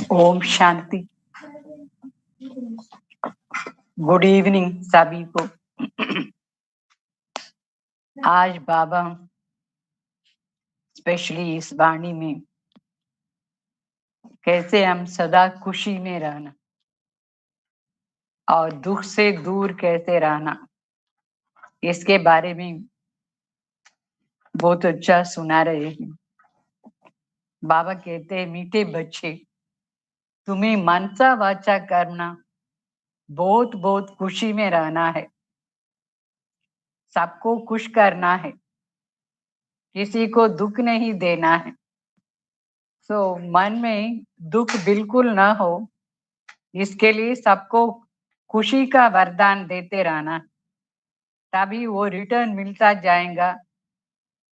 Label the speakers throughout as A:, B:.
A: Om Shanti. Good evening सभी को। आज बाबा स्पेशली इस वाणी में कैसे हम सदा खुशी में रहना और दुख से दूर कैसे रहना, इसके बारे में बहुत अच्छा सुना रहे हैं। बाबा कहते हैं, मीठे बच्चे, तुम्हें मनसा वाचा करना बहुत बहुत खुशी में रहना है, सबको खुश करना है, किसी को दुख नहीं देना है। मन में दुख बिल्कुल ना हो, इसके लिए सबको खुशी का वरदान देते रहना, तभी वो रिटर्न मिलता जाएगा।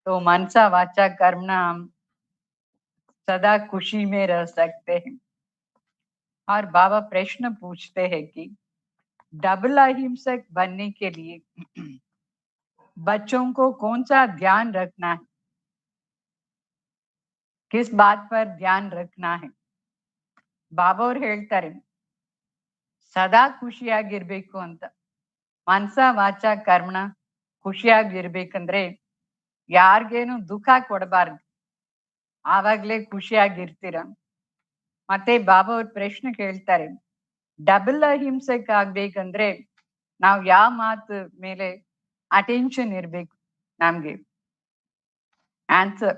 A: तो मनसा वाचा कर्मणा हम सदा खुशी में रह सकते हैं। और बाबा प्रश्न पूछते हैं कि डबल अहिंसक बनने के लिए बच्चों को कौन सा ध्यान रखना है, किस बात पर ध्यान रखना है। ಬಾಬಾ ಅವ್ರು ಹೇಳ್ತಾರೆ, ಸದಾ ಖುಷಿಯಾಗಿರ್ಬೇಕು ಅಂತ. ಮನಸ ವಾಚ ಕರ್ಮಣ ಖುಷಿಯಾಗಿರ್ಬೇಕಂದ್ರೆ ಯಾರಿಗೇನು ದುಃಖ ಕೊಡಬಾರ್ದು, ಆವಾಗ್ಲೇ ಖುಷಿಯಾಗಿರ್ತೀರ. ಮತ್ತೆ ಬಾಬಾ ಅವ್ರ ಪ್ರಶ್ನೆ ಕೇಳ್ತಾರೆ, ಡಬಲ್ ಅಹಿಂಸಕ್ ಆಗ್ಬೇಕಂದ್ರೆ ನಾವು ಯಾವ ಮಾತು ಮೇಲೆ ಅಟೆನ್ಷನ್ ಇರ್ಬೇಕು ನಮ್ಗೆ. आंसर,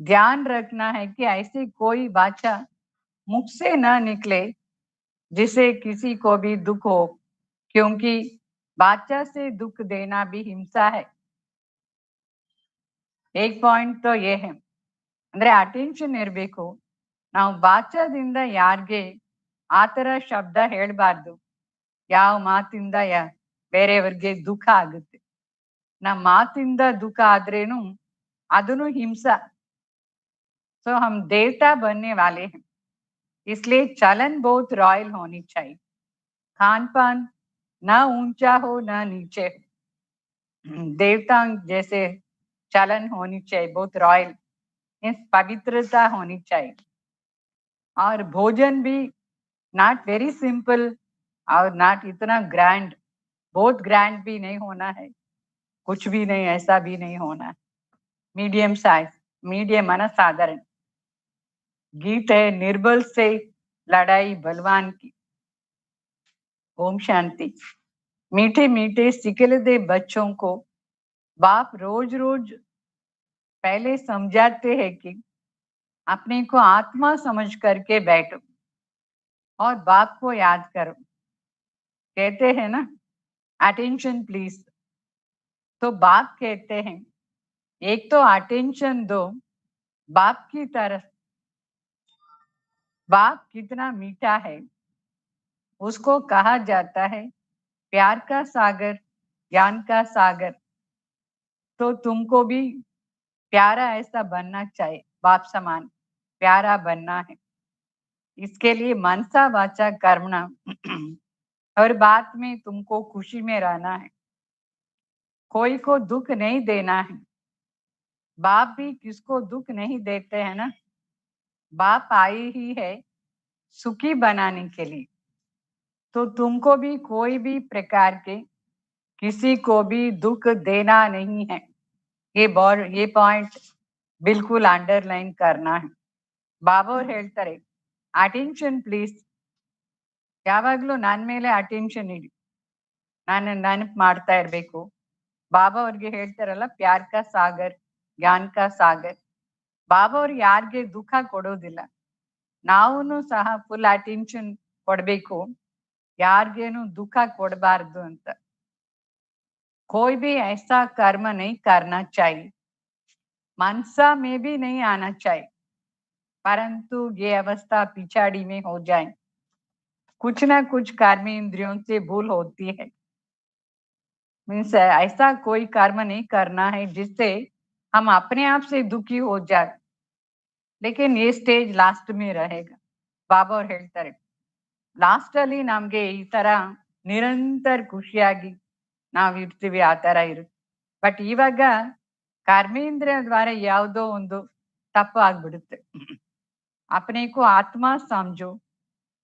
A: ध्यान रखना है कि ऐसी कोई वाचा मुख से न निकले जिसे किसी को भी दुख हो, क्योंकि वाचा से दुख देना भी हिंसा है. एक पॉइंट तो ये है, ಅಂದ್ರೆ ಅಟೆನ್ಷನ್ ಇರಬೇಕು. ನಾವು ವಾಚಾದಿಂದ ಯಾರಿಗೆ ಆತರ ಶಬ್ದ ಹೇಳ್ಬಾರ್ದು, ಯಾವ ಮಾತಿಂದ ಬೇರೆಯವ್ರಿಗೆ ದುಃಖ ಆಗುತ್ತೆ. ನಮ್ಮ ಮಾತಿಂದ ದುಃಖ ಆದ್ರೇನು ಅದನ್ನು ಹಿಂಸಾ. हम देवता बनने वाले हैं, इसलिए चलन बहुत रॉयल होनी चाहिए. खान पान ना ऊंचा हो ना नीचे हो, देवता जैसे चलन होनी चाहिए, बहुत रॉयल, पवित्रता होनी चाहिए. और भोजन भी नॉट वेरी सिंपल और नॉट इतना ग्रैंड, बहुत ग्रैंड भी नहीं होना है, कुछ भी नहीं ऐसा भी नहीं होना है. मीडियम साइज, मीडियम माना साधारण. गीत है, निर्बल से लड़ाई बलवान की. ओम शांति. मीठे मीठे सिकलदे बच्चों को बाप रोज रोज पहले समझाते हैं कि अपने को आत्मा समझ करके बैठो और बाप को याद करो. कहते हैं ना, अटेंशन प्लीज. तो बाप कहते हैं, एक तो अटेंशन दो बाप की तरफ. बाप कितना मीठा है, उसको कहा जाता है प्यार का सागर, ज्ञान का सागर. तो तुमको भी प्यारा ऐसा बनना चाहिए, बाप समान प्यारा बनना है. इसके लिए मनसा वाचा कर्मणा हर बात में तुमको खुशी में रहना है, कोई को दुख नहीं देना है. बाप भी किसको दुख नहीं देते हैं ना. बाप आई ही है सुखी बनाने के लिए. तो तुमको भी कोई भी प्रकार के किसी को भी दुख देना नहीं है. ये पॉइंट बिल्कुल अंडरलाइन करना है. ಬಾಬಾ ಅವ್ರು ಹೇಳ್ತಾರೆ, ಅಟೆನ್ಷನ್ ಪ್ಲೀಸ್. ಯಾವಾಗ್ಲೂ ನನ್ನ ಮೇಲೆ ಅಟೆನ್ಷನ್ ಇಡಿ, ನಾನು ನೆನಪು ಮಾಡ್ತಾ ಇರ್ಬೇಕು. ಬಾಬಾ ಅವ್ರಿಗೆ ಹೇಳ್ತಾರಲ್ಲ, ಪ್ಯಾರ್ ಕಾ ಸಾಗರ್, ಜ್ಞಾನ್ ಕಾ ಸಾಗರ್. ಬಾಬಾ ಅವ್ರು ಯಾರಿಗೆ ದುಃಖ ಕೊಡೋದಿಲ್ಲ, ನಾವು ಸಹ ಫುಲ್ ಅಟೆನ್ಷನ್ ಕೊಡ್ಬೇಕು, ಯಾರಿಗೇನು ದುಃಖ ಕೊಡಬಾರ್ದು ಅಂತ. कोई भी ऐसा कर्म नहीं करना चाहिए, मनसा में भी नहीं आना चाहिए, परंतु ये अवस्था पिछाड़ी में हो जाए. कुछ ना कुछ कर्म इंद्रियों से भूल होती है, मीन्स ऐसा कोई कर्म नहीं करना है जिससे हम अपने आप से दुखी हो जाए, लेकिन ये स्टेज ಲಾಸ್ಟ್ में रहेगा. ಬಾಬಾ ಅವ್ರು ಹೇಳ್ತಾರೆ, ಲಾಸ್ಟ್ ಅಲ್ಲಿ ನಮ್ಗೆ ಈ ತರ ನಿರಂತರ ಖುಷಿಯಾಗಿ ನಾವ್ ಇರ್ತೀವಿ, ಆ ತರ ಇರುತ್ತೆ. ಬಟ್ ಇವಾಗ ಕರ್ಮೇಂದ್ರಿಯ ದ್ವಾರ ಯಾವುದೋ ಒಂದು ತಪ್ಪು ಆಗ್ಬಿಡುತ್ತೆ. अपने को आत्मा समझो,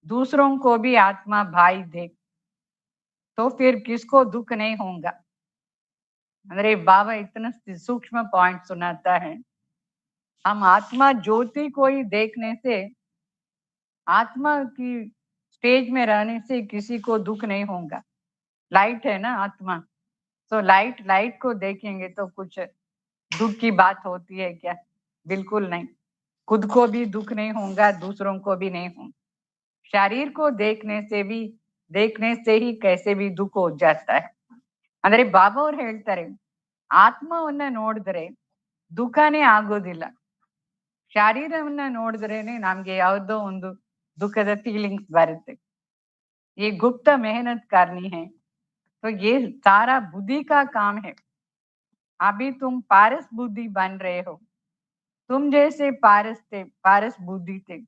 A: दूसरों को भी आत्मा भाई देख, तो फिर किसको दुख नहीं होगा. ಅಂದ್ರೆ बाबा इतना सूक्ष्म पॉइंट सुनाता है. हम आत्मा ज्योति को ही देखने से, आत्मा की स्टेज में रहने से किसी को दुख नहीं होगा. लाइट है ना आत्मा, तो लाइट लाइट को देखेंगे तो कुछ दुख की बात होती है क्या? बिल्कुल नहीं. खुद को भी दुख नहीं होगा, दूसरों को भी नहीं होगा. शरीर को देखने से ही कैसे भी दुख हो जाता है. ಅಂದ್ರೆ ಬಾಬಾ ಅವ್ರು ಹೇಳ್ತಾರೆ, ಆತ್ಮವನ್ನ ನೋಡಿದ್ರೆ ದುಃಖನೇ ಆಗೋದಿಲ್ಲ. ಶರೀರವನ್ನ ನೋಡಿದ್ರೇನೆ ನಮ್ಗೆ ಯಾವುದೋ ಒಂದು दुखद फीलिंग्स बरते. ये गुप्त मेहनत करनी है, तो ये सारा बुद्धि का काम है. अभी तुम पारस बुद्धि बन रहे हो. तुम जैसे पारस बुद्धि थे,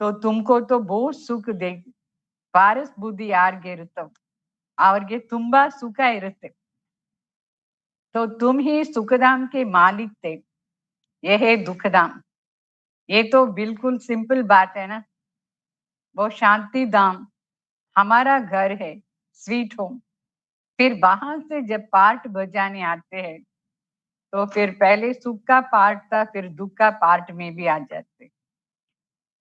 A: तो तुमको तो बहुत सुख दे. पारस बुद्धि ಯಾರಿಗೆ ಇರುತ್ತೋ ಅವ್ರಿಗೆ ತುಂಬಾ ಸುಖ ಇರುತ್ತೆ. तो तुम ही सुखधाम के मालिक थे, ये है दुखधाम. ये तो बिल्कुल सिंपल बात है ना. वो शांति धाम हमारा घर है, स्वीट होम. फिर वहां से जब पार्ट बजाने आते हैं, तो फिर पहले सुख का पार्ट था, फिर दुख का पार्ट में भी आ जाते.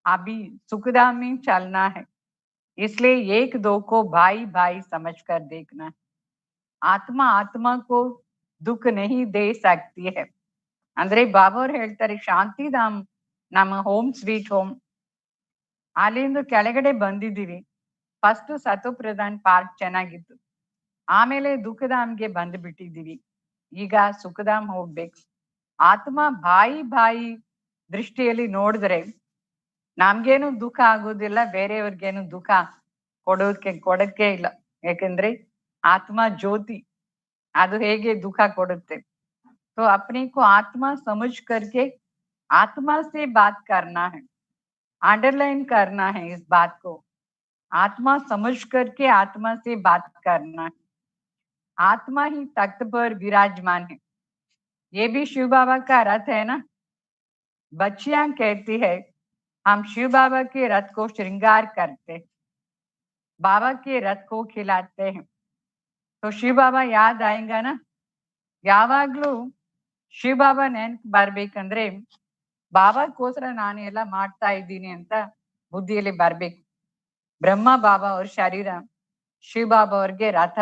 A: अभी सुखधाम में चलना है, इसलिए एक दो को भाई भाई समझकर देखना है. आत्मा आत्मा को दुख नहीं दे सकती है. ಅಂದ್ರೆ ಬಾಬಾ ಅವ್ರು ಹೇಳ್ತಾರೆ, ಶಾಂತಿಧಾಮ್ ನಮ್ಮ ಹೋಮ್ ಸ್ವೀಟ್ ಹೋಮ್. ಅಲ್ಲಿಂದ ಕೆಳಗಡೆ ಬಂದಿದ್ದೀವಿ. ಫಸ್ಟ್ ಸತೋಪ್ರಧಾನ್ ಪಾರ್ಟ್ ಚೆನ್ನಾಗಿತ್ತು, ಆಮೇಲೆ ದುಃಖಧಾಮ್ಗೆ ಬಂದು ಬಿಟ್ಟಿದ್ದೀವಿ. ಈಗ ಸುಖಧಾಮ್ ಹೋಗ್ಬೇಕು. ಆತ್ಮ ಬಾಯಿ ದೃಷ್ಟಿಯಲ್ಲಿ ನೋಡಿದ್ರೆ ನಮ್ಗೇನು ದುಃಖ ಆಗೋದಿಲ್ಲ, ಬೇರೆಯವ್ರಿಗೇನು ದುಃಖ ಕೊಡಕ್ಕೆ ಇಲ್ಲ. ಯಾಕಂದ್ರೆ ಆತ್ಮ ಜ್ಯೋತಿ, ಅದು ಹೇಗೆ ದುಃಖ ಕೊಡುತ್ತೆ. तो अपने को आत्मा समझ करके आत्मा से बात करना है. अंडरलाइन करना है इस बात को. आत्मा समझ करके आत्मा से बात करना है. आत्मा ही तख्त पर विराजमान है. ये भी शिव बाबा का रथ है ना. बच्चियां कहती है, हम शिव बाबा के रथ को श्रृंगार करते, बाबा के रथ को खिलाते हैं, तो शिव बाबा याद आएगा ना. ಯಾವಾಗ್ಲೂ ಶಿವ ಬಾಬಾ ನೆನ್ಪ್ ಬರ್ಬೇಕಂದ್ರೆ ಬಾಬಾಗೋಸ್ಕರ ನಾನು ಎಲ್ಲ ಮಾಡ್ತಾ ಇದ್ದೀನಿ ಅಂತ ಬುದ್ಧಿಯಲ್ಲಿ ಬರ್ಬೇಕು. ಬ್ರಹ್ಮ ಬಾಬಾ ಅವ್ರ ಶರೀರ, ಶಿವ ಬಾಬಾ ಅವ್ರಿಗೆ ರಥ.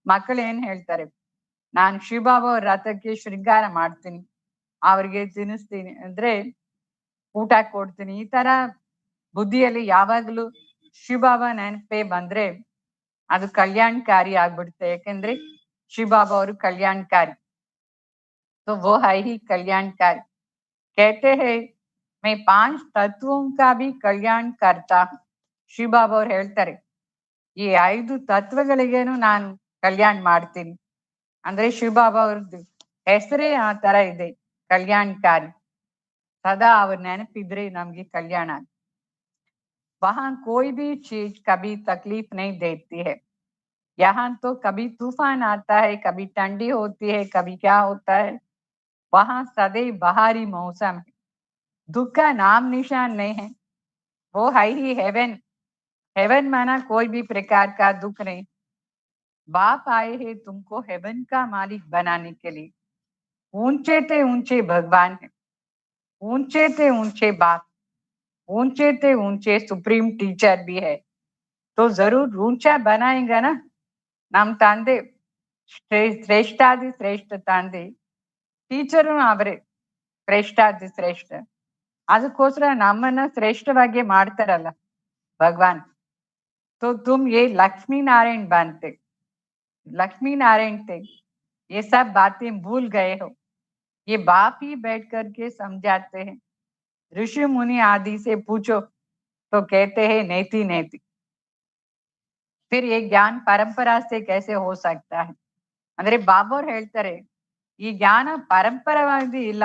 A: ಮಕ್ಕಳು ಏನ್ ಹೇಳ್ತಾರೆ, ನಾನ್ ಶಿವ ಬಾಬಾ ಅವ್ರ ರಥಕ್ಕೆ ಶೃಂಗಾರ ಮಾಡ್ತೀನಿ, ಅವ್ರಿಗೆ ತಿನ್ನಿಸ್ತೀನಿ, ಅಂದ್ರೆ ಊಟ ಕೊಡ್ತೀನಿ. ಈ ತರ ಬುದ್ಧಿಯಲ್ಲಿ ಯಾವಾಗ್ಲೂ ಶಿವ ಬಾಬಾ ನೆನಪೇ ಬಂದ್ರೆ ಅದು ಕಲ್ಯಾಣಕಾರಿ ಆಗ್ಬಿಡುತ್ತೆ. ಯಾಕಂದ್ರೆ ಶಿವ ಬಾಬಾ ಅವರು ಕಲ್ಯಾಣಕಾರಿ. तो वो है ही कल्याणकारी. कहते हैं, मैं 5 तत्वों का भी कल्याण करता हूँ. ಶಿವ ಬಾಬಾ ಅವ್ರು ಹೇಳ್ತಾರೆ, ಈ 5 ತತ್ವಗಳಿಗೇನು ನಾನು ಕಲ್ಯಾಣ ಮಾಡ್ತೀನಿ. ಅಂದ್ರೆ ಶಿವ ಬಾಬಾ ಅವ್ರದ್ದು ಹೆಸರೇ ಆ ತರ ಇದೆ, ಕಲ್ಯಾಣಕಾರಿ. ಸದಾ ಅವ್ರ ನೆನಪಿದ್ರೆ ನಮ್ಗೆ ಕಲ್ಯಾಣ. वहां कोई भी चीज कभी तकलीफ नहीं देती है. यहाँ तो कभी तूफान आता है, कभी ठंडी होती है, कभी क्या होता है. वहां सदैव बहारी मौसम है, दुख का नाम निशान नहीं है. वो है ही हेवन. हेवन माना कोई भी प्रकार का दुख नहीं. बाप आए हैं तुमको हेवन का मालिक बनाने के लिए. ऊंचे थे ऊंचे भगवान है, ऊंचे थे ऊंचे बाप, ऊंचे थे ऊंचे सुप्रीम टीचर भी है. तो जरूर ऊंचा बनाएगा ना. ನಮ್ ತಂದೆ ಶ್ರೇಷ್ಠಾದಿ ಶ್ರೇಷ್ಠ ತಂದೆ, ಟೀಚರು ಅವರೇ ಶ್ರೇಷ್ಠಾದಿ ಶ್ರೇಷ್ಠ. ಅದಕ್ಕೋಸ್ಕರ ನಮ್ಮನ್ನ ಶ್ರೇಷ್ಠವಾಗಿ ಮಾಡ್ತಾರಲ್ಲ भगवान. तो तुम ये लक्ष्मी नारायण बनते, लक्ष्मी नारायण थे, ये सब बातें भूल गए हो. ये बाप ही बैठ करके समझाते हैं. ऋषि मुनि आदि से पूछो तो कहते हैं नेति नेति. फिर ये ज्ञान परंपरा से कैसे हो सकता है? ಅಂದ್ರೆ ಬಾಬಾ ಅವ್ರು ಹೇಳ್ತಾರೆ ಈ ಜ್ಞಾನ ಪರಂಪರವಾಗಿ ಇಲ್ಲ.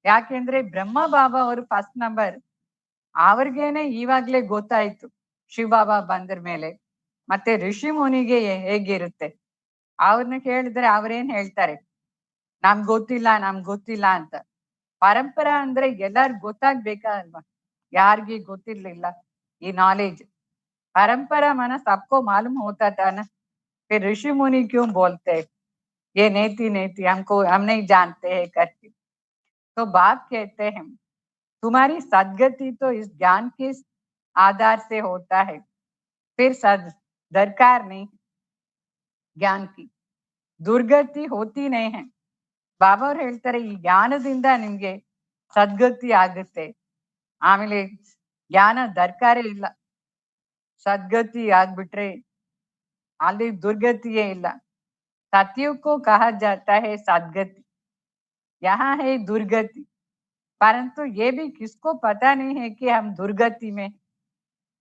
A: ಯಾಕೆಂದ್ರೆ ಬ್ರಹ್ಮ ಬಾಬಾ ಅವರು ಫಸ್ಟ್ ನಂಬರ್ ಅವ್ರಿಗೇನೆ ಇವಾಗ್ಲೇ ಗೊತ್ತಾಯ್ತು ಶಿವ ಬಾಬಾ ಬಂದ್ರ ಮೇಲೆ. ಮತ್ತೆ ಋಷಿ ಮುನಿಗೆ ಹೇಗಿರುತ್ತೆ ಅವ್ರನ್ನ ಕೇಳಿದ್ರೆ ಅವ್ರೇನ್ ಹೇಳ್ತಾರೆ, ನಮ್ಗ್ ಗೊತ್ತಿಲ್ಲ ಅಂತ. ಪರಂಪರಾ ಅಂದ್ರೆ ಎಲ್ಲಾರ್ಗ್ ಗೊತ್ತಾಗ್ಬೇಕಾ ಅಲ್ವಾ? ಯಾರಿಗೂ ಗೊತ್ತಿರ್ಲಿಲ್ಲ ಈ ನಾಲೆಜ್. परंपरा माना सबको मालूम होता था ना, फिर ऋषि मुनि क्यों बोलते ये नेति नेति हमको हम नहीं जानते हैं करके। तो बाप कहते हैं तुम्हारी सदगति तो इस ज्ञान के आधार से होता है, फिर सद दरकार नहीं ज्ञान की, दुर्गति होती नहीं है. ಬಾಬಾ ಅವ್ರು ಹೇಳ್ತಾರೆ ಈ ಜ್ಞಾನದಿಂದ ನಿಮ್ಗೆ ಸದ್ಗತಿ ಆಗುತ್ತೆ, ಆಮೇಲೆ ಜ್ಞಾನ ದರ್ಕಾರೇ ಇಲ್ಲ. सदगति ಆಗ್ಬಿಟ್ರೆ ಅಲ್ಲಿ दुर्गतिಯೇ ಇಲ್ಲ. सतयुग को कहा जाता है सदगति, यहाँ है दुर्गति, परंतु ये भी किसको पता नहीं है कि हम दुर्गति में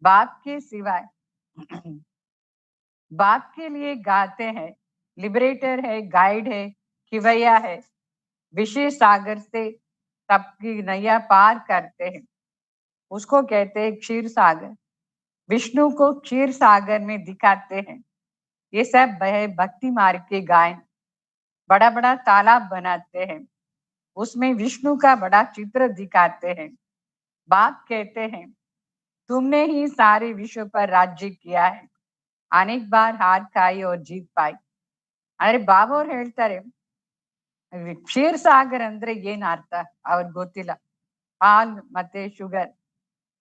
A: बाप के सिवाय बाप के लिए गाते हैं, लिबरेटर है, गाइड है, खिवैया है, विशेष सागर से सबकी नैया पार करते हैं, उसको कहते हैं क्षीर सागर. विष्णु को क्षीर सागर में दिखाते हैं. ये सब है भक्ति मार्ग के गायन. बड़ा बड़ा तालाब बनाते हैं, उसमें विष्णु का बड़ा चित्र दिखाते हैं. बाप कहते हैं तुमने ही सारे विश्व पर राज्य किया है, अनेक बार हार खाई और जीत पाई. अरे ಬಾಬಾ ಅವ್ರು ಹೇಳ್ತಾರೆ ಕ್ಷೀರ್ ಸಾಗರ್ ಅಂದ್ರೆ ಏನ್ ಅರ್ಥ ಅವ್ರಿಗೆ ಗೊತ್ತಿಲ್ಲ. ಹಾಲ್ ಮತ್ತೆ ಶುಗರ್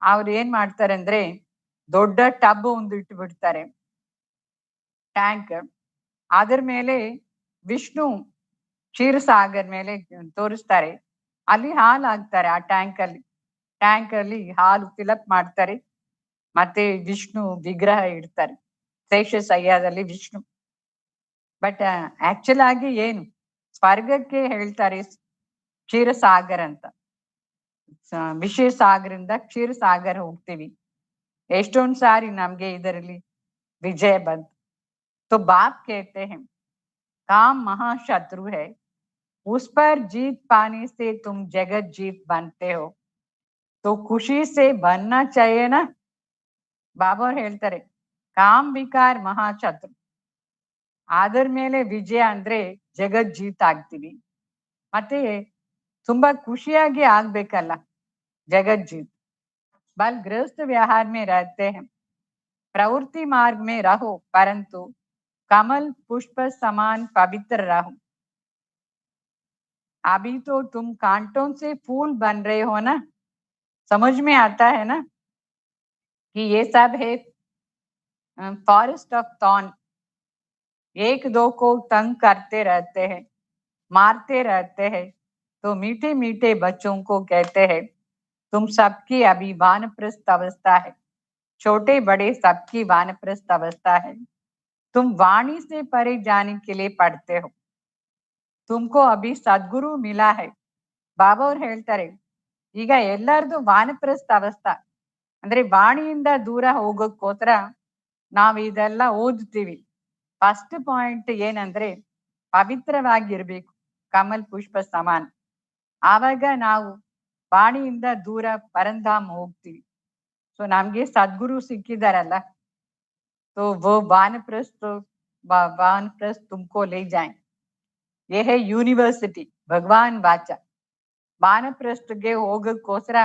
A: ಅವ್ರು ಏನ್ ಮಾಡ್ತಾರೆ ಅಂದ್ರೆ ದೊಡ್ಡ ಟಬ್ ಒಂದು ಇಟ್ಟು ಬಿಡ್ತಾರೆ, ಟ್ಯಾಂಕ್. ಅದ್ರ ಮೇಲೆ ವಿಷ್ಣು ಕ್ಷೀರ್ ಸಾಗರ್ ಮೇಲೆ ತೋರಿಸ್ತಾರೆ, ಅಲ್ಲಿ ಹಾಲು ಹಾಕ್ತಾರೆ. ಆ ಟ್ಯಾಂಕ್ ಅಲ್ಲಿ ಹಾಲು ಫಿಲಪ್ ಮಾಡ್ತಾರೆ, ಮತ್ತೆ ವಿಷ್ಣು ವಿಗ್ರಹ ಇಡ್ತಾರೆ, ಶೇಷಶಯ್ಯದಲ್ಲಿ ವಿಷ್ಣು. ಬಟ್ ಆಕ್ಚುಲ್ ಆಗಿ ಏನು ಸ್ವರ್ಗಕ್ಕೆ ಹೇಳ್ತಾರೆ ಕ್ಷೀರ ಸಾಗರ್ ಅಂತ. ವಿಶೇಷ ಸಾಗರಿಂದ ಕ್ಷೀರ ಸಾಗರ ಹೋಗ್ತೀವಿ. ಎಷ್ಟೊಂದ್ ಸಾರಿ ನಮ್ಗೆ ಇದರಲ್ಲಿ विजय बंद. तो बाप कहते हैं काम महाशत्रु है, उस पर जीत पाने से तुम जगत जीत बनते हो, तो खुशी से बनना चाहिए ना. ಬಾಬಾ ಅವ್ರು ಹೇಳ್ತಾರೆ ಕಾಮ್ ವಿಕಾರ್ ಮಹಾಶತ್ರು, ಅದರ ಮೇಲೆ ವಿಜಯ ಅಂದ್ರೆ ಜಗತ್ ಜೀತ್ ಆಗ್ತೀವಿ. ಮತ್ತೆ ತುಂಬಾ ಖುಷಿಯಾಗಿ ಆಗ್ಬೇಕಲ್ಲ जगत जीत. बल गृहस्थ व्यवहार में रहते हैं, प्रवृत्ति मार्ग में रहो, परंतु कमल पुष्प समान पवित्र रहो. अभी तो तुम कांटों से फूल बन रहे हो ना. समझ में आता है ना कि ये सब है फॉरेस्ट ऑफ थॉर्न. एक दो को तंग करते रहते हैं, मारते रहते हैं. तो मीठे मीठे बच्चों को कहते हैं तुम सबकी अभी वानप्रस्थ अवस्था है, छोटे बड़े सबकी वानप्रस्थ अवस्था है. तुम वाणी से परे जाने के लिए पढ़ते हो, तुमको अभी सद्गुरु मिला है. ಬಾಬಾ ಅವ್ರು ಹೇಳ್ತಾರೆ ಈಗ ಎಲ್ಲರದು ವಾನಪ್ರಸ್ಥ ಅವಸ್ಥಾ ಅಂದ್ರೆ ವಾಣಿಯಿಂದ ದೂರ ಹೋಗೋಕ್ಕೋಸ್ಕರ ನಾವ್ ಇದೆಲ್ಲ ಓದ್ತೀವಿ. ಫಸ್ಟ್ ಪಾಯಿಂಟ್ ಏನಂದ್ರೆ ಪವಿತ್ರವಾಗಿರ್ಬೇಕು, ಕಮಲ್ ಪುಷ್ಪ ಸಮಾನ್. ಆವಾಗ ನಾವು ವಾಣಿಯಿಂದ ದೂರ ಪರಂಧಾಮ್ ಹೋಗ್ತೀವಿ. ಸೊ ನಮ್ಗೆ ಸದ್ಗುರು ಸಿಕ್ಕಿದಾರಲ್ಲ, तो वो वानप्रस्थ तुमको ले जाए. ये है ಯೂನಿವರ್ಸಿಟಿ ಭಗವಾನ್ ವಾಚ. ವಾನಪ್ರಸ್ಥಗೆ ಹೋಗಕ್ಕೋಸ್ಕರ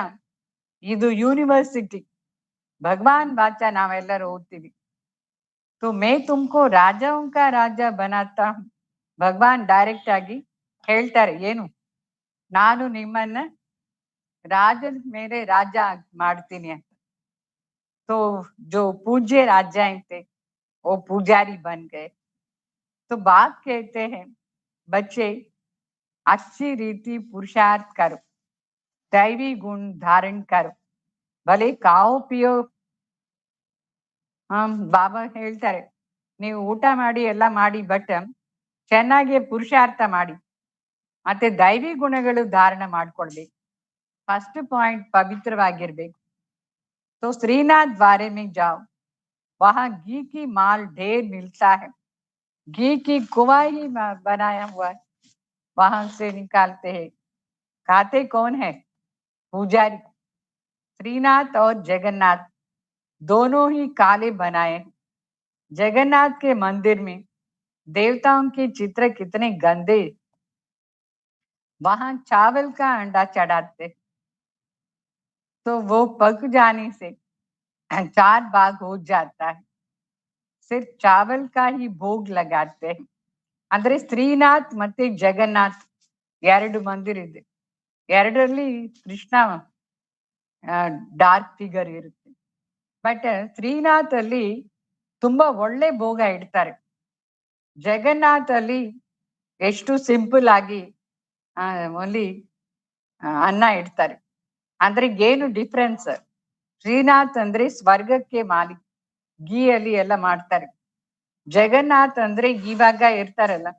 A: ಇದು ಯೂನಿವರ್ಸಿಟಿ ಭಗವಾನ್ ವಾಚ ನಾವೆಲ್ಲರೂ ಓದ್ತೀವಿ. तो मैं तुमको राजाओं का राजा बनाता हूँ. ಭಗವಾನ್ ಡೈರೆಕ್ಟ್ ಆಗಿ ಹೇಳ್ತಾರೆ ಏನು, ನಾನು ನಿಮ್ಮನ್ನ ರಾಜನ ಮೇಲೆ ರಾಜ ಮಾಡ್ತೀನಿ ಅಂತ. तो जो पूज्य राजा थे वो पुजारी बन गए. तो बाप कहते हैं बच्चे अच्छी रीति पुरुषार्थ करो, दैवी गुण धारण करो, भले खाओ पियो. ಬಾಬಾ ಹೇಳ್ತಾರೆ ನೀವು ಊಟ ಮಾಡಿ ಎಲ್ಲ ಮಾಡಿ, ಬಟ್ ಚೆನ್ನಾಗಿ ಪುರುಷಾರ್ಥ ಮಾಡಿ, ಮತ್ತೆ ದೈವಿ ಗುಣಗಳು ಧಾರಣ ಮಾಡ್ಕೊಳ್ಬೇಕು. ಫಸ್ಟ್ ಪಾಯಿಂಟ್ ಪವಿತ್ರವಾಗಿರ್ಬೇಕು. तो श्रीनाथ द्वारे में जाओ, वहां घी की माल ढेर मिलता है, घी की कुआं ही बनाया हुआ है, वहां से निकालते हैं। खाते कौन है? पुजारी। श्रीनाथ और जगन्नाथ दोनों ही काले बनाए हैं। जगन्नाथ के मंदिर में देवताओं के चित्र कितने गंदे, वहां चावल का अंडा चढ़ाते तो वो पक जाने से 4 भाग हो जाता है, सिर्फ चावल का ही भोग लगाते हैं। ಅಂದ್ರೆ ಶ್ರೀನಾಥ್ ಮತ್ತೆ ಜಗನ್ನಾಥ್ 2 ಮಂದಿರ ಇದೆ, ಎರಡರಲ್ಲಿ ಕೃಷ್ಣ ಡಾರ್ಕ್ ಫಿಗರ್ ಇರುತ್ತೆ. ಬಟ್ ಶ್ರೀನಾಥ್ ಅಲ್ಲಿ ತುಂಬಾ ಒಳ್ಳೆ ಭೋಗ ಇಡ್ತಾರೆ. ಜಗನ್ನಾಥ್ ಅಲ್ಲಿ ಎಷ್ಟು ಸಿಂಪಲ್ ಆಗಿ ಓನ್ಲಿ ಅನ್ನ ಇಡ್ತಾರೆ. ಅಂದ್ರೆ ಏನು ಡಿಫ್ರೆನ್ಸ್? ಶ್ರೀನಾಥ್ ಅಂದ್ರೆ ಸ್ವರ್ಗಕ್ಕೆ ಮಾಲಿಕ್, ಗೀ ಅಲ್ಲಿ ಎಲ್ಲ ಮಾಡ್ತಾರೆ. ಜಗನ್ನಾಥ್ ಅಂದ್ರೆ ಇವಾಗ ಇರ್ತಾರಲ್ಲ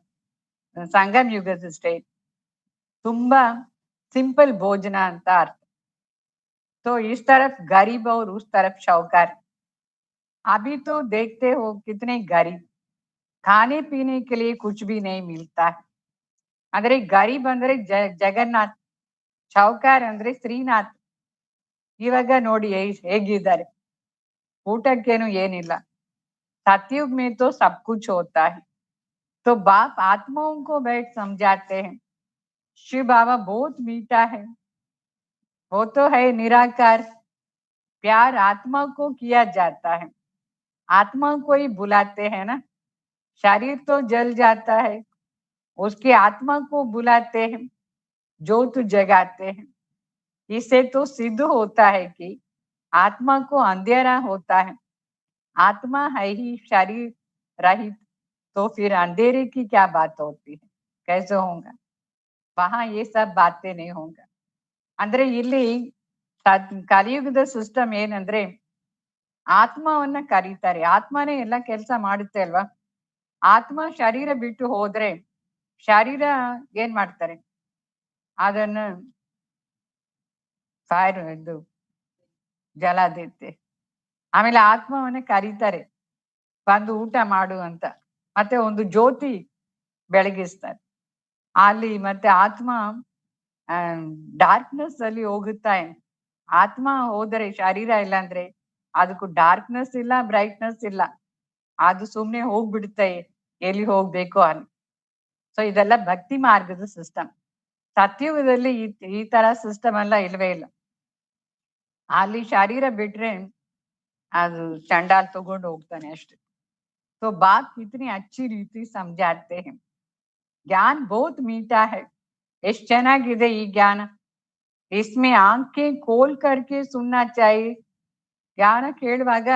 A: ಸಂಗಮ್ ಯುಗದ ಸ್ಟೈಲ್, ತುಂಬಾ सिंपल भोजन ಅಂತ ಅರ್ಥ. तो इस तरफ गरीब और उस तरफ शाहूकार। अभी तो देखते हो कितने गरीब, खाने पीने के लिए कुछ भी नहीं मिलता है. ಅಂದ್ರೆ ಗರೀಬ್ ಅಂದ್ರೆ ಜಗನ್ನಾಥ್, ಶಾಹೂಕಾರ ಅಂದ್ರೆ ಶ್ರೀನಾಥ್. ಇವಾಗ ನೋಡಿ ಹೇಗಿದ್ದಾರೆ, ಊಟಕ್ಕೇನು ಏನಿಲ್ಲ. सतयुग में तो सब कुछ होता है. तो बाप आत्माओं को बैठ समझाते हैं, शिव बाबा बहुत मीठा है, वो तो है निराकार, प्यार आत्मा को किया जाता है, आत्मा को ही बुलाते हैं ना. शरीर तो जल जाता है, उसकी आत्मा को बुलाते हैं, ज्योत जगाते हैं. इससे तो सिद्ध होता है कि आत्मा को अंधेरा होता है. आत्मा है ही शरीर रहित, तो फिर अंधेरे की क्या बात होती है, कैसे होगा? वहां ये सब बातें नहीं होगा. ಅಂದ್ರೆ ಇಲ್ಲಿ ಕಲಿಯುಗದ ಸಿಸ್ಟಮ್ ಏನಂದ್ರೆ ಆತ್ಮವನ್ನ ಕರೀತಾರೆ, ಆತ್ಮನೇ ಎಲ್ಲ ಕೆಲಸ ಮಾಡುತ್ತೆ ಅಲ್ವಾ. ಆತ್ಮ ಶರೀರ ಬಿಟ್ಟು ಹೋದ್ರೆ ಶರೀರ ಏನ್ ಮಾಡ್ತಾರೆ, ಅದನ್ನ ಫೈರ್ ಇದು ಜಲಾದಿತ್ತೆ. ಆಮೇಲೆ ಆತ್ಮವನ್ನ ಕರೀತಾರೆ, ಬಂದು ಊಟ ಮಾಡು ಅಂತ, ಮತ್ತೆ ಒಂದು ಜ್ಯೋತಿ ಬೆಳಗಿಸ್ತಾರೆ ಅಲ್ಲಿ. ಮತ್ತೆ ಆತ್ಮ ಡಾರ್ಕ್ನೆಸ್ ಅಲ್ಲಿ ಹೋಗುತ್ತಾ. ಆತ್ಮ ಹೋದರೆ ಶರೀರ ಇಲ್ಲ ಅಂದ್ರೆ ಅದಕ್ಕೂ ಡಾರ್ಕ್ನೆಸ್ ಇಲ್ಲ, ಬ್ರೈಟ್ನೆಸ್ ಇಲ್ಲ, ಅದು ಸುಮ್ನೆ ಹೋಗ್ಬಿಡುತ್ತೆ ಎಲ್ಲಿ ಹೋಗ್ಬೇಕು ಅಲ್ಲಿ. ಸೊ ಇದೆಲ್ಲ ಭಕ್ತಿ ಮಾರ್ಗದ ಸಿಸ್ಟಮ್. ಸತ್ಯುಗದಲ್ಲಿ ಈ ತರ ಸಿಸ್ಟಮ್ ಎಲ್ಲ ಇಲ್ವೇ ಇಲ್ಲ. ಅಲ್ಲಿ ಶರೀರ ಬಿಟ್ರೆ ಅದು ಚಂಡಾಲ್ ತಗೊಂಡು ಹೋಗ್ತಾನೆ ಅಷ್ಟೆ. तो बात कितनी अच्छी रीति समझाते हैं. ज्ञान बहुत मीठा है, ಎಷ್ಟು ಚೆನ್ನಾಗಿದೆ ಈ ಜ್ಞಾನ. इसमें आंखें खोल करके सुनना चाहिए. ಜ್ಞಾನ ಕೇಳುವಾಗ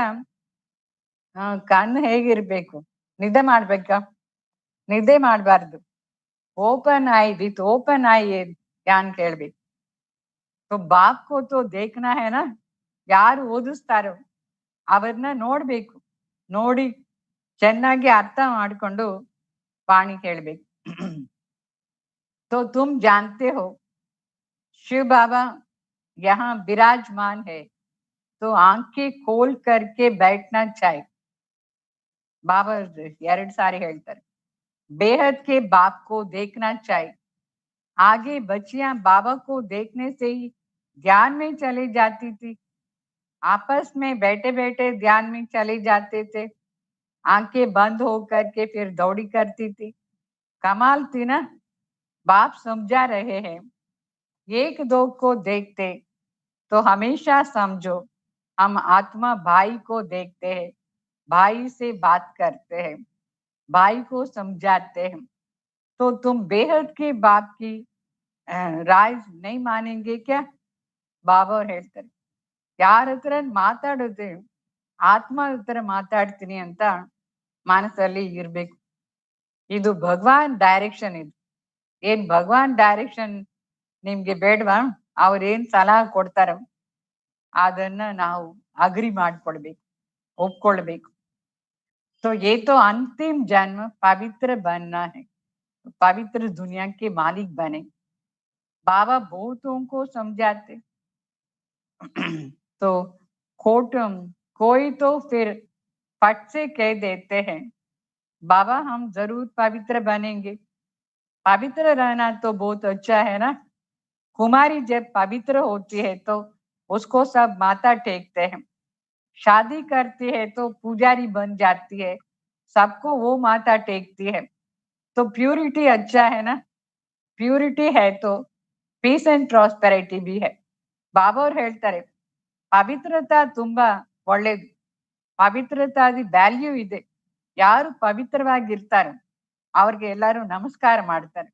A: ಕಣ್ಣು ಹೇಗಿರ್ಬೇಕು, ನಿದ್ದೆ ಮಾಡ್ಬೇಕಾ? ನಿದ್ದೆ ಮಾಡಬಾರ್ದು. ओपन आई, विथ ओपन आई ज्ञान ಕೇಳ್ಬೇಕು. तो बाप को तो देखना है ना, ಯಾರು ಓದಿಸ್ತಾರೋ ಅವ್ರನ್ನ ನೋಡ್ಬೇಕು, ನೋಡಿ ಚೆನ್ನಾಗಿ ಅರ್ಥ ಮಾಡಿಕೊಂಡು ವಾಣಿ ಕೇಳ್ಬೇಕು. तो तुम जानते हो शिव बाबा यहाँ विराजमान है, तो आंखें खोल करके बैठना चाहिए. बाबा 2 सारी ಹೇಳ್ತಾರೆ, बेहद के बाप को देखना चाहिए. आगे बच्चियां बाबा को देखने से ही ध्यान में चली जाती थी, आपस में बैठे बैठे ध्यान में चले जाते थे, आंखें बंद हो करके फिर दौड़ी करती थी. कमाल थी ना. बाप समझा रहे हैं, एक दो को देखते तो हमेशा समझो हम आत्मा भाई को देखते हैं, भाई से बात करते हैं, भाई को समझाते हैं. तो तुम बेहद के बाप की राय नहीं मानेंगे क्या? ಬಾಬಾ ಅವ್ರು ಹೇಳ್ತಾರೆ, ಯಾರ ಹತ್ರ ಮಾತಾಡುತ್ತೆ ಆತ್ಮ ಹತ್ರ ಮಾತಾಡ್ತೀನಿ ಅಂತ ಮನಸ್ಸಲ್ಲಿ ಇರ್ಬೇಕು. ಇದು ಭಗವಾನ್ ಡೈರೆಕ್ಷನ್. ಇದು ಏನ್ ಭಗವಾನ್ ಡೈರೆಕ್ಷನ್ ನಿಮ್ಗೆ ಬೇಡವಾ? ಅವ್ರೇನ್ ಸಲಹೆ ಕೊಡ್ತಾರ ಅದನ್ನ ನಾವು ಅಗ್ರಿ ಮಾಡ್ಕೊಳ್ಬೇಕು, ಒಪ್ಕೊಳ್ಬೇಕು. तो ये तो अंतिम जन्म पवित्र बनना है, पवित्र दुनिया के मालिक बने. बाबा बहुतों को समझाते. तो कोई तो फिर फट से कह देते हैं, बाबा हम जरूर पवित्र बनेंगे। पवित्र रहना तो बहुत अच्छा है ना। कुमारी जब पवित्र होती है तो उसको सब माथा टेकते हैं। शादी करती है तो पुजारी बन जाती है, सबको वो माथा टेकती है। तो प्यूरिटी अच्छा है ना। प्यूरिटी है तो ಪೀಸ್ ಅಂಡ್ ಪ್ರಾಸ್ಪೆರಿಟಿ ಬಿ ಹೈ. ಬಾಬಾ ಅವ್ರು ಹೇಳ್ತಾರೆ, ಪವಿತ್ರತಾ ತುಂಬಾ ಒಳ್ಳೇದು. ಪವಿತ್ರತಾದಿ ವ್ಯಾಲ್ಯೂ ಇದೆ. ಯಾರು ಪವಿತ್ರವಾಗಿರ್ತಾರೆ ಅವ್ರಿಗೆ ಎಲ್ಲರೂ ನಮಸ್ಕಾರ ಮಾಡ್ತಾರೆ.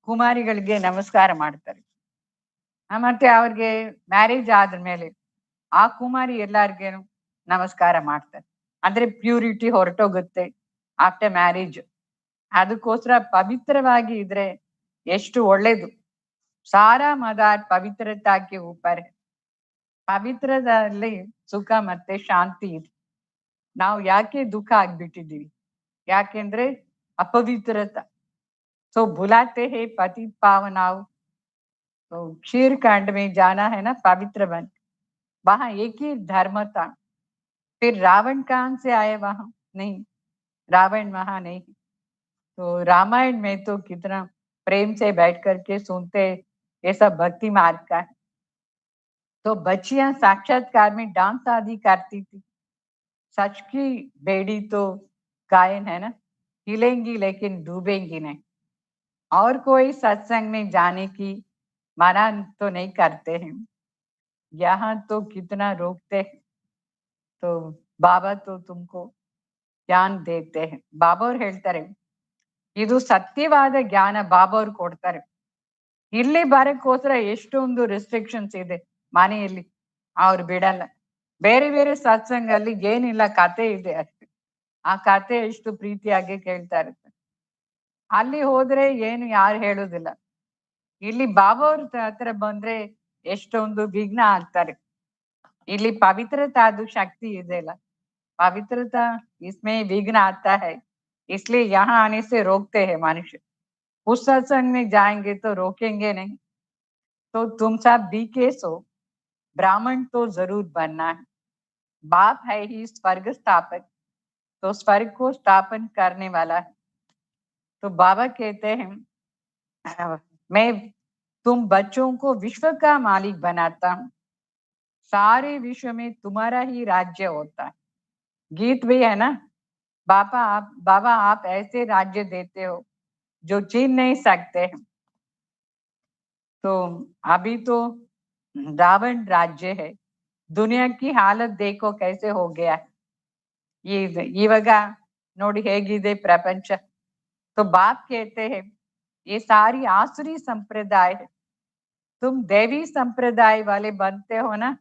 A: ಕುಮಾರಿಗಳಿಗೆ ನಮಸ್ಕಾರ ಮಾಡ್ತಾರೆ. ಮತ್ತೆ ಅವ್ರಿಗೆ ಮ್ಯಾರೇಜ್ ಆದ್ಮೇಲೆ ಆ ಕುಮಾರಿ ಎಲ್ಲಾರ್ಗೇನು ನಮಸ್ಕಾರ ಮಾಡ್ತಾರೆ. ಅಂದ್ರೆ ಪ್ಯೂರಿಟಿ ಹೊರಟೋಗುತ್ತೆ ಆಫ್ಟರ್ ಮ್ಯಾರೇಜ್. ಅದಕ್ಕೋಸ್ಕರ ಪವಿತ್ರವಾಗಿ ಇದ್ರೆ ಎಷ್ಟು ಒಳ್ಳೇದು. ಸಾರಾ ಮದಾರ್ ಪವಿತ್ರತಾಕ್ಕೆ ऊपर है. ಪವಿತ್ರದಲ್ಲಿ ಸುಖ ಮತ್ತೆ ಶಾಂತಿ ಇದೆ. ನಾವು ಯಾಕೆ ದುಃಖ ಆಗ್ಬಿಟ್ಟಿದೀವಿ? ಯಾಕೆಂದ್ರೆ अपवित्रता. तो बुलाते हैं पतित पावनाओ, तो क्षीर कांड में जाना है ना पवित्र बन. वहां एक ही धर्म था. फिर रावण कहां से आए वहां? नहीं, रावण वहां नहीं. तो रामायण में तो कितना प्रेम से बैठ करके सुनते, ये सब भक्ति मार्ग का है. तो बच्चियां साक्षात्कार में डांस आदि करती थी. सच की बेड़ी तो गायन है ना, हिलेंगी लेकिन डूबेंगी नहीं. और कोई सत्संग में जाने की मना तो नहीं करते हैं. यहाँ तो कितना रोकते हैं. तो बाबा तो तुमको ज्ञान देते हैं. ಬಾಬಾ ಅವ್ರು ಹೇಳ್ತಾರೆ, ಇದು ಸತ್ಯವಾದ ಜ್ಞಾನ ಬಾಬಾ ಅವ್ರು ಕೊಡ್ತಾರೆ. ಇಲ್ಲಿ ಬರಕ್ಕೋಸ್ಕರ ಎಷ್ಟೊಂದು ರೆಸ್ಟ್ರಿಕ್ಷನ್ಸ್ ಇದೆ ಮನೆಯಲ್ಲಿ, ಅವ್ರು ಬಿಡಲ್ಲ. ಬೇರೆ ಬೇರೆ ಸತ್ಸಂಗಲ್ಲಿ ಏನಿಲ್ಲ, ಕತೆ ಇದೆ ಅಷ್ಟೇ. ಆ ಕತೆ ಎಷ್ಟು ಪ್ರೀತಿಯಾಗಿ ಕೇಳ್ತಾ ಇರುತ್ತೆ. ಅಲ್ಲಿ ಹೋದ್ರೆ ಏನು ಯಾರು ಹೇಳುದಿಲ್ಲ. ಇಲ್ಲಿ ಬಾಬಾ ಅವ್ರ ಹತ್ರ ಬಂದ್ರೆ ಎಷ್ಟೊಂದು ವಿಘ್ನ ಆಗ್ತಾರೆ. ಇಲ್ಲಿ ಪವಿತ್ರತಾದು ಶಕ್ತಿ ಇದೆ ಅಲ್ಲ, पवित्रता इसमें विघ्न आता है, इसलिए यहाँ आने से रोकते हैं मनुष्य. उस सत्संग में जाएंगे तो रोकेंगे नहीं. तो तुम सब बीकेस हो, ब्राह्मण तो जरूर बनना है. बाप है ही स्वर्ग स्थापक, तो स्वर्ग को स्थापन करने वाला है. तो बाबा कहते हैं, मैं तुम बच्चों को विश्व का मालिक बनाता हूँ. सारे विश्व में तुम्हारा ही राज्य होता है. गीत भी है ना, बाबा आप ऐसे राज्य देते हो जो छीन नहीं सकते हैं. तो अभी तो रावण राज्य है. दुनिया की हालत देखो कैसे हो गया है. ಇವಾಗ ನೋಡಿ ಹೇಗಿದೆ ಪ್ರಪಂಚ. तो बाप कहते हैं, ये सारी आसुरी संप्रदाय है. तुम देवी संप्रदाय वाले बनते हो ना,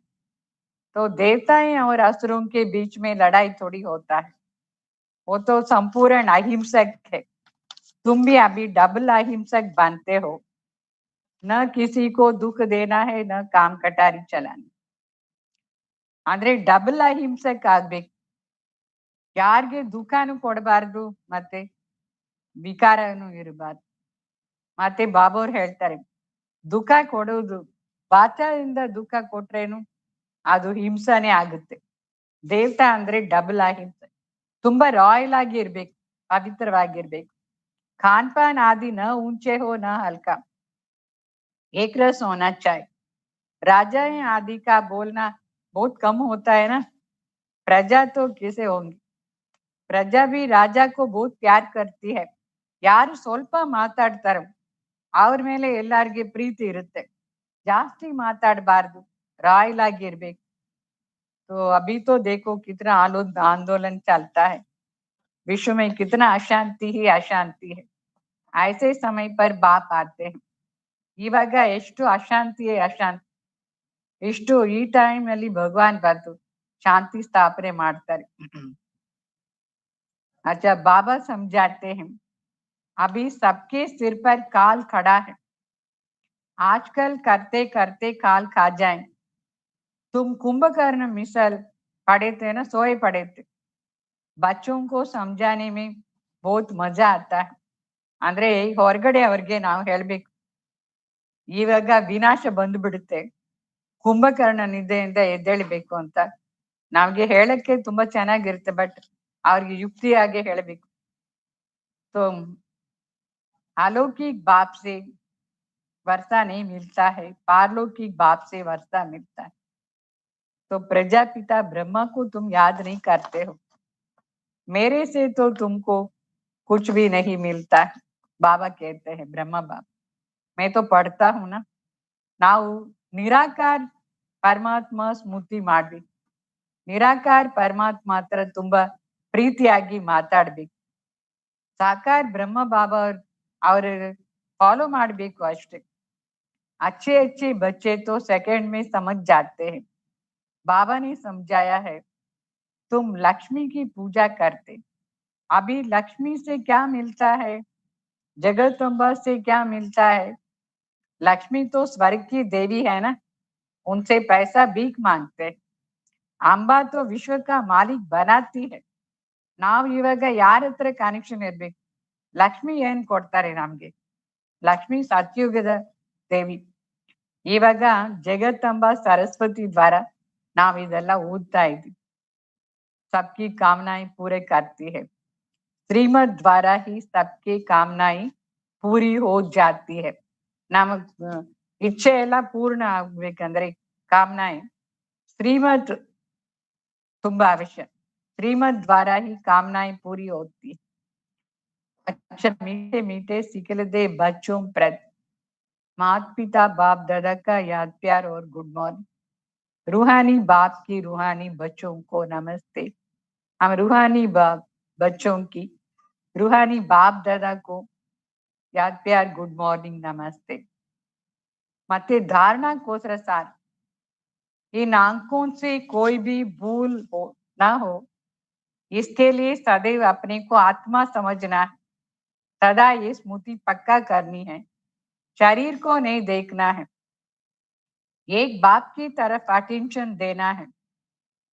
A: तो देवताएं और असुरों के बीच में लड़ाई थोड़ी होता है. वो तो संपूर्ण अहिंसक है. तुम भी अभी डबल अहिंसक बनते हो. न किसी को दुख देना है, न काम कटारी चलानी. ಅಂದ್ರೆ ಡಬಲ್ ಅಹಿಂಸಕ್ ಆಗ್ಬೇಕು. ಯಾರಿಗೆ ದುಃಖನೂ ಕೊಡಬಾರ್ದು, ಮತ್ತೆ ವಿಕಾರನೂ ಇರಬಾರ್ದು. ಮತ್ತೆ ಬಾಬಾ ಅವ್ರು ಹೇಳ್ತಾರೆ, ದುಃಖ ಕೊಡುವುದು ವಾಚಾದಿಂದ ದುಃಖ ಕೊಟ್ರೇನು ಅದು ಹಿಂಸನೆ ಆಗುತ್ತೆ. ದೇವತಾ ಅಂದ್ರೆ ಡಬಲ್ ಅಹಿಂಸೆ. ತುಂಬಾ ರಾಯಲ್ ಆಗಿ ಇರ್ಬೇಕು, ಪವಿತ್ರವಾಗಿರ್ಬೇಕು. खान पान आदि न ऊंचे हो न हल्का, एक रस होना चाहिए. राजा आदि का बोलना बहुत कम होता है ना. प्रजा तो किसे होंगी? प्रजा भी राजा को बहुत प्यार करती है. ಯಾರು ಸ್ವಲ್ಪ ಮಾತಾಡ್ತಾರೋ ಅವ್ರ ಮೇಲೆ ಎಲ್ಲಾರ್ಗೆ ಪ್ರೀತಿ ಇರುತ್ತೆ. ಜಾಸ್ತಿ ಮಾತಾಡಬಾರ್ದು, ರಾಯಲ್ ಆಗಿ ಇರ್ಬೇಕು. तो अभी तो देखो कितना आंदोलन चलता है. विश्व में कितना अशांति ही अशांति है. ऐसे समय पर बाप आते हैं. ಇವಾಗ ಎಷ್ಟು ಅಶಾಂತಿ ಅಶಾಂತಿ, ಎಷ್ಟು ಈ ಟೈಮ್ ಅಲ್ಲಿ ಭಗವಾನ್ ಬಂದು ಶಾಂತಿ ಸ್ಥಾಪನೆ ಮಾಡ್ತಾರೆ. अच्छा बाबा समझाते हैं, अभी सबके सिर पर काल खड़ा है. आजकल करते करते काल खा जाए. तुम कुंभकर्ण मिसल पढ़े थे ना, सोए पढ़े थे. बच्चों को समझाने में बहुत मजा आता है. ಅಂದ್ರೆ ಹೊರಗಡೆ ಅವ್ರಿಗೆ ನಾವು ಹೇಳ್ಬೇಕು, ಇವಾಗ ವಿನಾಶ ಬಂದ್ಬಿಡುತ್ತೆ, ಕುಂಭಕರ್ಣ ನಿದ್ದೆಯಿಂದ ಎದ್ದೇಳ್ಬೇಕು ಅಂತ ನಮ್ಗೆ ಹೇಳಕ್ಕೆ ತುಂಬಾ ಚೆನ್ನಾಗಿರುತ್ತೆ, ಬಟ್ ಅವ್ರಿಗೆ ಯುಕ್ತಿಯಾಗಿ ಹೇಳಬೇಕು. तो अलौकिक बाप से वर्षा नहीं मिलता है, पारलौकिक बाप से वर्षा मिलता है। तो प्रजापिता ब्रह्मा को तुम याद नहीं करते हो, मेरे से तो तुमको कुछ भी नहीं मिलता है। बाबा कहते हैं, ब्रह्मा बाबा, मैं तो पढ़ता हूँ ना, ನಾವು ನಿರಾಕಾರ ಪರಮಾತ್ಮ ಸ್ಮೃತಿ ಮಾಡ್ಬೇಕು. ನಿರಾಕಾರ ಪರಮಾತ್ಮ ಹತ್ರ ತುಂಬಾ ಪ್ರೀತಿಯಾಗಿ ಮಾತಾಡ್ಬೇಕು. ಸಾಕಾರ ಬ್ರಹ್ಮ ಬಾಬಾ ಅವ್ರ ಫಾಲೋ ಮಾಡ್ಬೇಕು ಅಷ್ಟೇ. अच्छे अच्छे बच्चे तो सेकंड में समझ जाते हैं। बाबा ने समझाया है, तुम लक्ष्मी की पूजा करते, अभी लक्ष्मी से क्या मिलता है, जगदम्बा से क्या मिलता है? लक्ष्मी तो स्वर्ग की देवी है ना, उनसे पैसा भीख मांगते। अंबा तो विश्व का मालिक बनाती है। ನಾವು ಇವಾಗ ಯಾರ ಹತ್ರ ಕನೆಕ್ಷನ್ ಇರ್ಬೇಕು? ಲಕ್ಷ್ಮಿ ಏನ್ ಕೊಡ್ತಾರೆ ನಮ್ಗೆ? ಲಕ್ಷ್ಮಿ ಸತ್ಯುಗದ ದೇವಿ. ಇವಾಗ ಜಗತ್ತಂಬ ಸರಸ್ವತಿ ದ್ವಾರ ನಾವ್ ಇದೆಲ್ಲ ಓದ್ತಾ ಇದ್ವಿ. सबकी कामनाएं पूरे करती है, श्रीमद द्वारा ही सबकी कामनाएं पूरी हो जाती है. ನಮಗ್ ಇಚ್ಛೆ ಎಲ್ಲ ಪೂರ್ಣ ಆಗ್ಬೇಕಂದ್ರೆ ಕಾಮನಾएं श्रीमद ತುಂಬಾ ಅವಶ್ಯ. श्रीमद द्वारा ही कामनाएं पूरी होती है. अच्छा, मीठे मीठे सिखलदे बच्चों प्रति माता पिता बाप दादा का याद प्यार और गुड मॉर्निंग. रूहानी बाप की रूहानी बच्चों को नमस्ते. हम रूहानी बाप बच्चों की रूहानी बाप दादा को याद प्यार गुड मॉर्निंग नमस्ते. मते धारणा कोसर सार, इन आंखों से कोई भी भूल हो ना हो, इसके लिए सदैव अपने को आत्मा समझना है. सदा ये स्मृति पक्का करनी है, शरीर को नहीं देखना है, एक बाप की तरफ अटेंशन देना है.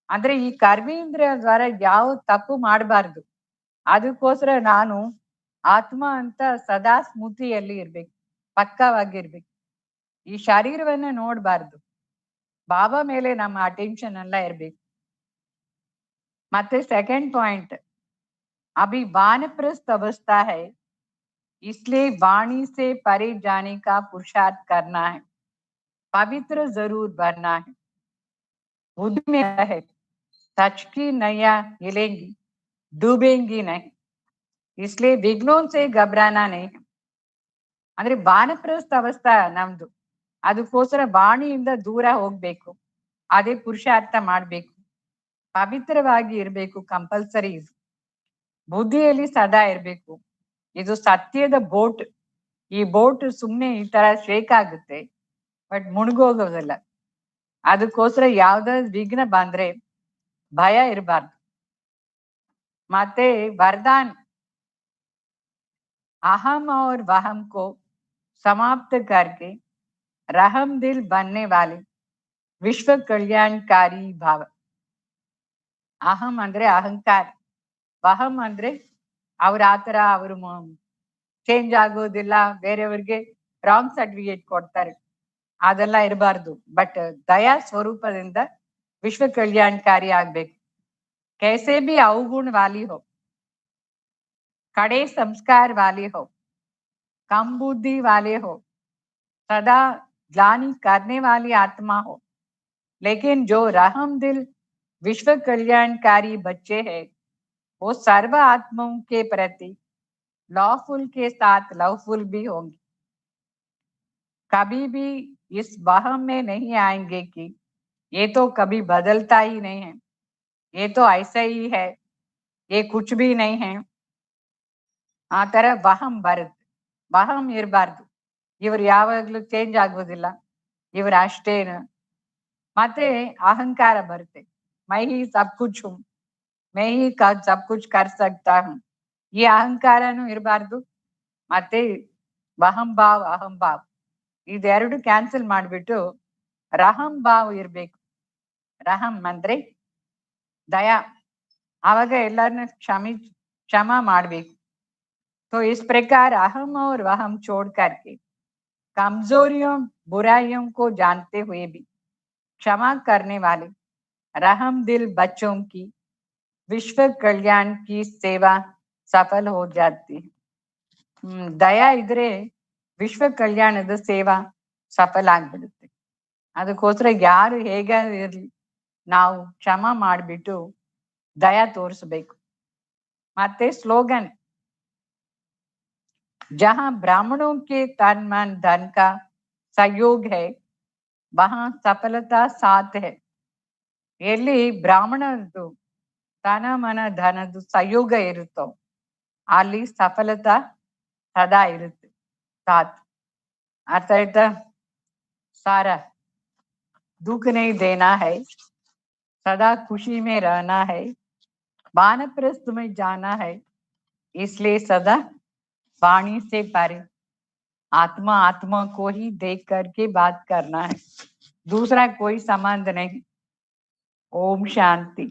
A: ಅಂದ್ರೆ ಈ ಕರ್ಮೇಂದ್ರಿಯ ದ್ವಾರ ಯಾವ ತಪ್ಪು ಮಾಡಬಾರ್ದು. ಅದಕ್ಕೋಸ್ಕರ ನಾನು ಆತ್ಮ ಅಂತ ಸದಾ ಸ್ಮೃತಿಯಲ್ಲಿ ಇರ್ಬೇಕು, ಪಕ್ಕವಾಗಿರ್ಬೇಕು. ಈ ಶರೀರವನ್ನ ನೋಡ್ಬಾರ್ದು, ಬಾಬಾ ಮೇಲೆ ನಮ್ಮ ಅಟೆನ್ಷನ್ ಎಲ್ಲ ಇರ್ಬೇಕು. ಮತ್ತೆ ಸೆಕೆಂಡ್ ಪಾಯಿಂಟ್, अभी वानप्रस्थ अवस्था है, इसलिए वाणी से परे जाने का पुरुषार्थ करना है, पवित्र जरूर बनना है. बुद्धि में है, सच की नैया हिलेंगी, डूबेंगी नहीं, इसलिए विघ्नों से घबराना नहीं. ಅಂದ್ರೆ ವಾನಪ್ರಸ್ಥ ಅವಸ್ಥಾ ನಮ್ದು, ಅದಕ್ಕೋಸ್ಕರ ವಾಣಿಯಿಂದ ದೂರ ಹೋಗ್ಬೇಕು, ಅದೇ ಪುರುಷಾರ್ಥ ಮಾಡ್ಬೇಕು, ಪವಿತ್ರವಾಗಿ ಇರ್ಬೇಕು, ಕಂಪಲ್ಸರಿ. ಬುದ್ಧಿಯಲ್ಲಿ ಸದಾ ಇರ್ಬೇಕು. ಇದು ಸತ್ಯದ ಬೋಟ್. ಈ ಬೋಟ್ ಸುಮ್ನೆ ಈ ತರ ಶೇಕ್ ಆಗುತ್ತೆ, ಬಟ್ ಮುಳುಗೋಗೋದಿಲ್ಲ. ಅದಕ್ಕೋಸ್ಕರ ಯಾವ್ದಾದ್ರು ವಿಘ್ನ ಬಂದ್ರೆ ಭಯ ಇರಬಾರ್ದು. ಮತ್ತೆ वरदान, अहम और वहम को समाप्त करके रहम दिल बनने वाले विश्व कल्याणकारी भाव. ಅಹಂ ಅಂದ್ರೆ ಅಹಂಕಾರ, ವಹಂ ಅಂದ್ರೆ ಅವ್ರ ಆತರ ಅವರು ಚೇಂಜ್ ಆಗೋದಿಲ್ಲ, ಬೇರೆಯವ್ರಿಗೆ ರಾಂಗ್ ಸರ್ಟಿಫಿಕೇಟ್ ಕೊಡ್ತಾರೆ, ಅದೆಲ್ಲ ಇರಬಾರ್ದು. ಬಟ್ ದಯಾ ಸ್ವರೂಪದಿಂದ ವಿಶ್ವ ಕಲ್ಯಾಣಕಾರಿ ಆಗ್ಬೇಕು. कैसे भी अवगुण वाली हो, कड़े संस्कार वाले हो, कम बुद्धि वाले हो, सदा ग्लानि करने वाली आत्मा हो, लेकिन जो रहम दिल विश्व कल्याणकारी बच्चे हैं, वो सर्व आत्माओं के प्रति लॉफुल के साथ लवफुल भी होंगे. कभी भी इस वहम में नहीं आएंगे कि ये तो कभी बदलता ही नहीं है, ये तो ऐसा ही है, ये कुछ भी नहीं है. ಆ ತರ ವಹಂ ಬರುತ್ತೆ. ವಹಂ ಇರಬಾರ್ದು, ಇವ್ರು ಯಾವಾಗ್ಲೂ ಚೇಂಜ್ ಆಗೋದಿಲ್ಲ, ಇವ್ರ ಅಷ್ಟೇನು. ಮತ್ತೆ ಅಹಂಕಾರ ಬರುತ್ತೆ, ಮೈ ಹಿ ಸಬ್ ಕುಚ್ ಹೂಂ, ಮೈ ಹಿ ಸಬ್ ಕುಚ್ ಕರ್ ಸಕ್ತಾ ಹೂಂ, ಈ ಅಹಂಕಾರನು ಇರಬಾರ್ದು. ಮತ್ತೆ ವಹಂ ಭಾವ್ ಅಹಂ ಭಾವ್ ಇದೆರಡು ಕ್ಯಾನ್ಸಲ್ ಮಾಡ್ಬಿಟ್ಟು ರಹಂ ಭಾವ್ ಇರ್ಬೇಕು. ರಹಂ ಅಂದ್ರೆ ದಯಾ, ಆವಾಗ ಎಲ್ಲರನ್ನ ಕ್ಷಮ ಮಾಡ್ಬೇಕು. तो इस प्रकार अहम और वहम छोड़ करके कमजोरियों बुराइयों को जानते हुए भी क्षमा करने वाले रहम दिल बच्चों की विश्व कल्याण की सेवा सफल हो जाती है. ದಯ ಇದ್ರೆ ವಿಶ್ವ ಕಲ್ಯಾಣದ ಸೇವಾ ಸಫಲ ಆಗ್ಬಿಡುತ್ತೆ. ಅದಕ್ಕೋಸ್ಕರ ಯಾರು ಹೇಗಾದ್ರೂ ಇರ್ಲಿ, ನಾವು ಕ್ಷಮ ಮಾಡ್ಬಿಟ್ಟು ದಯ ತೋರಿಸ್ಬೇಕು. ಮತ್ತೆ ಸ್ಲೋಗನ್, जहां ब्राह्मणों के तन मन धन का सहयोग है वहां सफलता साथ है. ಎಲ್ಲಿ ಬ್ರಾಹ್ಮಣರದ್ದು ತನ ಮನ ಧನದ್ದು ಸಹಯೋಗ ಇರುತ್ತೋ ಅಲ್ಲಿ ಸಫಲತಾ ಸದಾ ಇರುತ್ತೆ, ಸಾಥ್. ಅರ್ಥ ಆಯ್ತಾ? सारा दुख नहीं देना है, सदा खुशी में रहना है, वानप्रस्थ में जाना है, इसलिए सदा वाणी से परे आत्मा आत्मा को ही देख करके बात करना है, दूसरा कोई संबंध नहीं. ओम शांति.